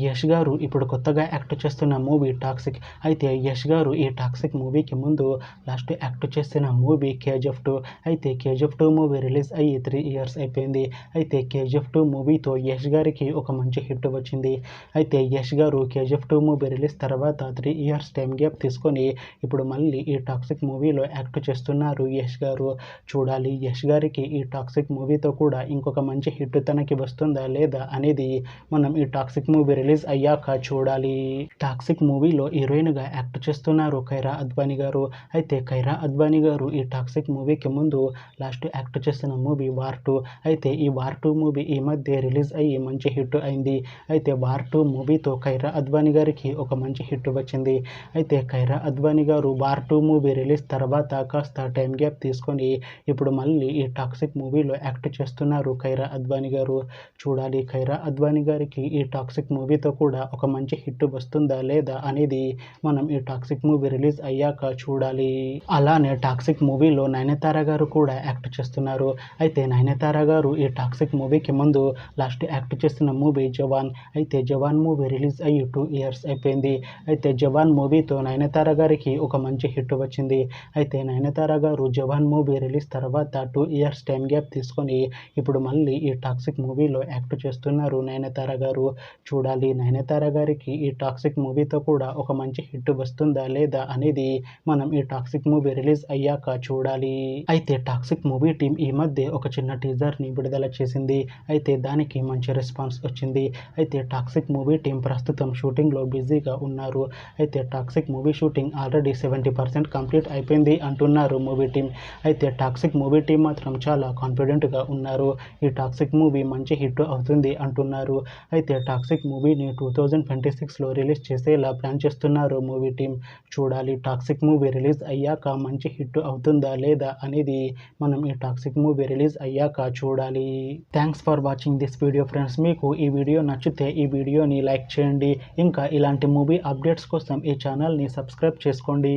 యష్ గారు ఇప్పుడు కొత్తగా యాక్ట్ చేస్తున్న మూవీ టాక్సిక్. అయితే యష్ గారు ఈ టాక్సిక్ మూవీకి ముందు లాస్ట్ యాక్ట్ చేసిన మూవీ KGF 2. అయితే KGF 2 మూవీ రిలీజ్ అయ్యి 3 ఇయర్స్ అయిపోయింది. అయితే KGF 2 మూవీతో యష్ గారికి ఒక మంచి హిట్ వచ్చింది. అయితే యష్ గారు KGF 2 మూవీ రిలీజ్ తర్వాత 3 ఇయర్స్ టైం గ్యాప్ తీసుకొని ఇప్పుడు మళ్ళీ ఈ టాక్సిక్ మూవీలో యాక్ట్ చేస్తున్నారు యష్ గారు. చూడాలి యష్ గారికి ఈ టాక్సిక్ మూవీతో కూడా ఇంకొక మంచి హిట్ తనకి వస్తుందా లేదా అనేది మనం ఈ టాక్సిక్ మూవీ రిలీజ్ అయ్యాక చూడాలి. టాక్సిక్ మూవీలో హీరోయిన్గా యాక్ట్ చేస్తున్నారు కైరా అద్వానీ గారు. అయితే కైరా అద్వానీ గారు ఈ టాక్సిక్ మూవీకి ముందు లాస్ట్ యాక్ట్ చేసిన మూవీ వార్ 2. అయితే ఈ వార్ 2 మూవీ ఈ మధ్య రిలీజ్ అయ్యి మంచి హిట్ అయింది. అయితే వార్ 2 మూవీతో కైరా అద్వానీ గారికి ఒక మంచి హిట్ వచ్చింది. అయితే కైరా అద్వానీ గారు వార్ 2 మూవీ రిలీజ్ తర్వాత కాస్త టైం గ్యాప్ తీసుకొని ఇప్పుడు మళ్ళీ ఈ టాక్సిక్ మూవీలో యాక్ట్ చేస్తున్నారు కైరా అద్వానీ గారు. చూడాలి కైరా అద్వానీ గారికి ఈ టాక్సిక్ మూవీతో కూడా ఒక మంచి హిట్ వస్తుందా లేదా అనేది మనం ఈ టాక్సిక్ మూవీ రిలీజ్ అయ్యాక చూడాలి. అలానే టాక్సిక్ మూవీలో నయనతార గారు కూడా యాక్ట్ చేస్తున్నారు. అయితే నయనతార గారు ఈ టాక్సిక్ మూవీకి ముందు లాస్ట్ యాక్ట్ చేసిన మూవీ జవాన్. అయితే జవాన్ మూవీ రిలీజ్ అయ్యి 2 ఇయర్స్ అయిపోయింది. అయితే జవాన్ మూవీతో నయనతార గారికి ఒక మంచి హిట్ వచ్చింది. అయితే నయనతార గారు జవాన్ మూవీ రిలీజ్ తర్వాత 2 ఇయర్స్ టైం గ్యాప్ తీసుకొని ఇప్పుడు మళ్ళీ ఈ టాక్సిక్ మూవీలో యాక్ట్ చేస్తున్నారు నయనతార గారు. చూడాలి నయనతార గారికి ఈ టాక్సిక్ మూవీతో కూడా ఒక మంచి హిట్ వస్తుందా లేదా అనేది మనం ఈ టాక్సిక్ మూవీ రిలీజ్ అయ్యాక చూడాలి. అయితే టాక్సిక్ మూవీ టీం ఈ మధ్య ఒక చిన్న టీజర్ని విడుదల చేసింది. అయితే దానికి మంచి రెస్పాన్స్ వచ్చింది. అయితే టాక్సిక్ మూవీ టీం ప్రస్తుతం షూటింగ్లో బిజీగా ఉన్నారు. అయితే toxic movie shooting already 70% complete అయిపోయింది అంటున్నారు మూవీ టీం. అయితే టాక్సిక్ మూవీ టీం మాత్రం చాలా కాన్ఫిడెంట్గా ఉన్నారు. ఈ టాక్సిక్ మూవీ మంచి హిట్ అవుతుంది అంటున్నారు. అయితే టాక్సిక్ మూవీని 2026లో రిలీజ్ చేసేలా ప్లాన్ చేస్తున్నారు మూవీ టీం. చూడాలి టాక్సిక్ మూవీ రిలీజ్ అయ్యాక మంచి హిట్ అవుతుందా లేదా అనేది మనం ఈ టాక్సిక్ మూవీ రిలీజ్ అయ్యాక చూడాలి. Thanks for watching this video friends. మీకు ఈ వీడియో నచ్చితే ఈ వీడియోని లైక్ చేయండి. ఇంకా ఇలాంటి మూవీ అప్డేట్స్ కోసం ఈ ఛానల్ని సబ్స్క్రైబ్ చేసుకోండి.